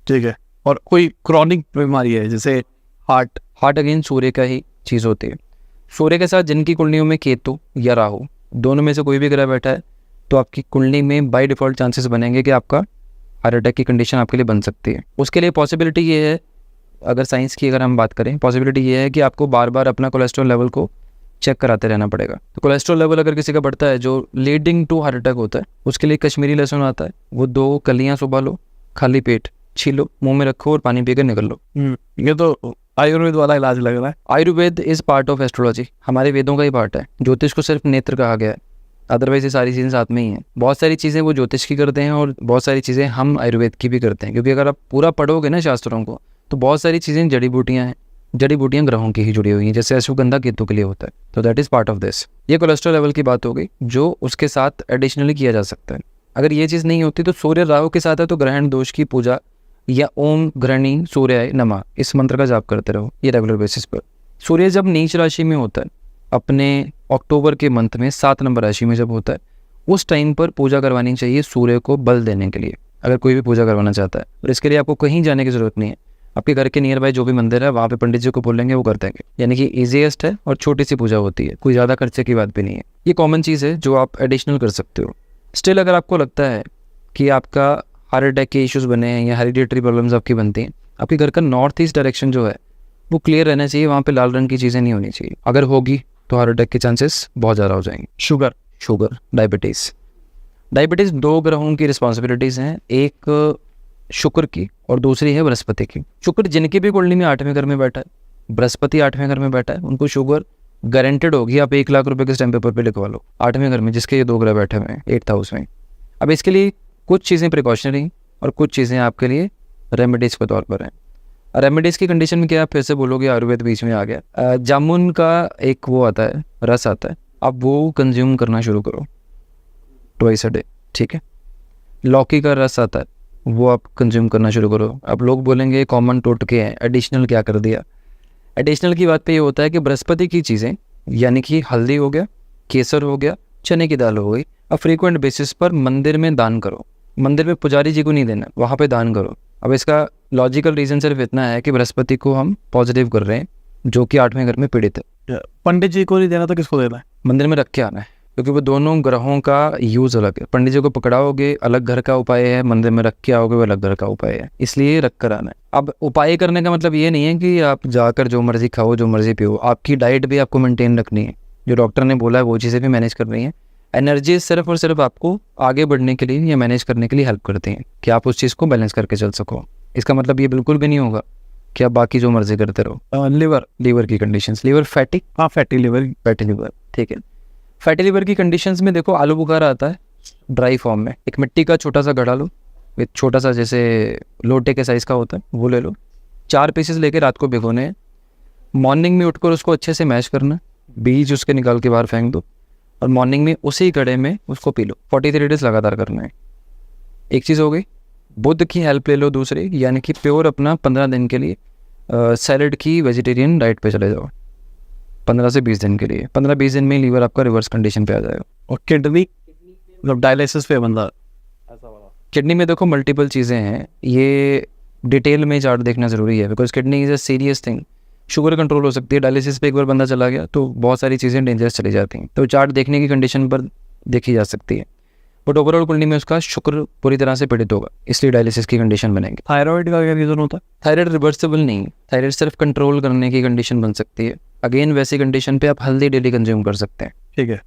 ठीक है। और कोई क्रॉनिक बीमारी है जैसे हार्ट अगेन सूर्य का ही चीज़ होती है। सूर्य के साथ जिनकी कुंडलियों में केतु या राहु दोनों में से कोई भी ग्रह बैठा है तो आपकी कुंडली में बाय डिफ़ॉल्ट चांसेस बनेंगे कि आपका हार्ट अटैक की कंडीशन आपके लिए बन सकती है। उसके लिए पॉसिबिलिटी ये है, अगर साइंस की अगर हम बात करें, पॉसिबिलिटी ये है कि आपको बार बार अपना कोलेस्ट्रॉल लेवल को चेक कराते रहना पड़ेगा। तो कोलेस्ट्रॉल लेवल अगर किसी का बढ़ता है जो लीडिंग टू हार्ट अटैक होता है, उसके लिए कश्मीरी लहसुन आता है, वो 2 कलियां सुबह लो, खाली पेट छीलो, मुंह में रखो और पानी पीकर निकल लो। ये तो आयुर्वेद वाला इलाज लग रहा है। Ayurveda is part of astrology, हमारे वेदों का ही पार्ट है। ज्योतिष को सिर्फ नेत्र कहा गया है, अदरवाइज ये सारी चीज़ें साथ में ही हैं। बहुत सारी चीज़ें वो ज्योतिष की करते हैं और बहुत सारी चीज़ें हम आयुर्वेद की भी करते हैं, क्योंकि अगर आप पूरा पढ़ोगे ना शास्त्रों को तो बहुत सारी चीज़ें जड़ी बूटियाँ हैं, जड़ी बूटियाँ ग्रहों की ही जुड़ी हुई हैं, जैसे अश्वगंधा केतु के लिए होता है, तो that is part of this. ये कोलेस्ट्रॉल लेवल की बात हो गई जो उसके साथ एडिशनली किया जा सकता है। अगर ये चीज़ नहीं होती तो सूर्य राहु के साथ है तो ग्रहण दोष की पूजा या ओम ग्रहणी सूर्याय नमः इस मंत्र का जाप करते रहो, ये रेगुलर बेसिस पर। सूर्य जब नीच राशि में होता है, अपने अक्टूबर के मंथ में 7 नंबर राशि में जब होता है, उस टाइम पर पूजा करवानी चाहिए सूर्य को बल देने के लिए, अगर कोई भी पूजा करवाना चाहता है। और इसके लिए आपको कहीं जाने की जरूरत नहीं है, आपके घर के नियर बाय जो भी मंदिर है वहाँ पे पंडित जी को बोलेंगे, वो कर देंगे। यानी कि ईजीएस्ट है और छोटी सी पूजा होती है, कोई ज़्यादा खर्चे की बात भी नहीं है। ये कॉमन चीज़ है जो आप एडिशनल कर सकते हो। स्टिल अगर आपको लगता है कि आपका हार्ट अटैक के इश्यूज़ बने हैं या हेरिडिटरी प्रॉब्लम्स आपकी बनती हैं, आपके घर का नॉर्थ ईस्ट डायरेक्शन जो है वो क्लियर रहना चाहिए, वहाँ पे लाल रंग की चीज़ें नहीं होनी चाहिए। अगर होगी तो हार्ट अटैक के चांसेस बहुत ज़्यादा हो जाएंगे। शुगर, डायबिटीज़ 2 ग्रहों की रिस्पॉन्सिबिलिटीज़ हैं, एक शुक्र की और दूसरी है बृहस्पति की। शुक्र जिनकी भी कुंडली में 8वें घर में बैठा है, बृहस्पति 8वें घर में बैठा है, उनको शुगर गारंटेड होगी। आप 1 लाख रुपए के स्टैम्प पेपर पे लिखवा लो, 8वें घर में जिसके ये 2 ग्रह बैठे हुए हैं 8th हाउस में। अब इसके लिए कुछ चीज़ें प्रिकॉशनरी और कुछ चीज़ें आपके लिए रेमेडीज़ के तौर पर हैं। रेमेडीज़ की कंडीशन में क्या आप फिर से बोलोगे आयुर्वेद बीच में आ गया। जामुन का एक वो आता है, रस आता है, आप वो कंज्यूम करना शुरू करो ट्वाइस अ डे, ठीक है। लौकी का रस आता है, वो आप कंज्यूम करना शुरू करो। अब लोग बोलेंगे कॉमन टोटके हैं, एडिशनल क्या कर दिया। एडिशनल की बात पे ये होता है कि बृहस्पति की चीज़ें यानी कि हल्दी हो गया, केसर हो गया, चने की दाल हो गई, अब फ्रीक्वेंट बेसिस पर मंदिर में दान करो। मंदिर में पुजारी जी को नहीं देना, वहाँ पे दान करो। अब इसका लॉजिकल रीज़न सिर्फ इतना है कि बृहस्पति को हम पॉजिटिव कर रहे हैं जो कि 8वें घर में पीड़ित है। पंडित जी को नहीं देना तो किसको देना है? मंदिर में रख के आना है, क्योंकि वो दोनों ग्रहों का यूज़ अलग है। पंडित जी को पकड़ाओगे अलग घर का उपाय है, मंदिर में रख के आओगे वो अलग घर का उपाय है, इसलिए रख कर आना है। अब उपाय करने का मतलब ये नहीं है कि आप जाकर जो मर्जी खाओ जो मर्जी पियो, आपकी डाइट भी आपको मेंटेन रखनी है, जो डॉक्टर ने बोला है वो चीज़ें भी मैनेज करनी है। एनर्जी सिर्फ और सिर्फ आपको आगे बढ़ने के लिए या मैनेज करने के लिए हेल्प करती हैं कि आप उस चीज़ को बैलेंस करके चल सको। इसका मतलब ये बिल्कुल भी नहीं होगा कि आप बाकी जो मर्जी करते रहो। लीवर की conditions, liver fatty, fatty liver, ठीक है। फैटी लीवर की कंडीशंस में देखो, आलू बुखारा आता है ड्राई फॉर्म में। एक मिट्टी का छोटा सा घड़ा लो, एक छोटा सा जैसे लोटे के साइज़ का होता है वो ले लो, 4 पीसेस लेके रात को भिगोने हैं। मॉर्निंग में उठकर उसको अच्छे से मैश करना, बीज उसके निकाल के बाहर फेंक दो और मॉर्निंग में उसी घड़े में उसको पी लो। 43 डेज लगातार करना है। एक चीज़ हो गई। बुध की हेल्प ले लो दूसरी, यानी कि प्योर अपना 15 दिन के लिए सैलड की वेजिटेरियन डाइट पे चले जाओ 15 से 20 दिन के लिए। 15-20 दिन में लीवर आपका रिवर्स कंडीशन पे आ जाएगा। और किडनी मतलब डायलिसिस पे बंदा, किडनी में देखो मल्टीपल चीज़ें हैं, ये डिटेल में चार्ट देखना ज़रूरी है, because kidney is a serious thing. Sugar control हो सकती है, डायलिसिस पे एक बार बंदा चला गया तो बहुत सारी चीज़ें डेंजरस चली जाती हैं, तो चार्ट देखने की कंडीशन पर देखी जा सकती है। बट ओवरऑल कुंडली में उसका शुक्र पूरी तरह से पीड़ित होगा, इसलिए डायलिसिस की कंडीशन बनेगी। थायराइड का क्या रीज़न होता है? थायराइड रिवर्सिबल नहीं, थायराइड सिर्फ कंट्रोल करने की कंडीशन बन सकती है। अगेन वैसी कंडीशन पे आप हल्दी डेली कंज्यूम कर सकते हैं, ठीक है।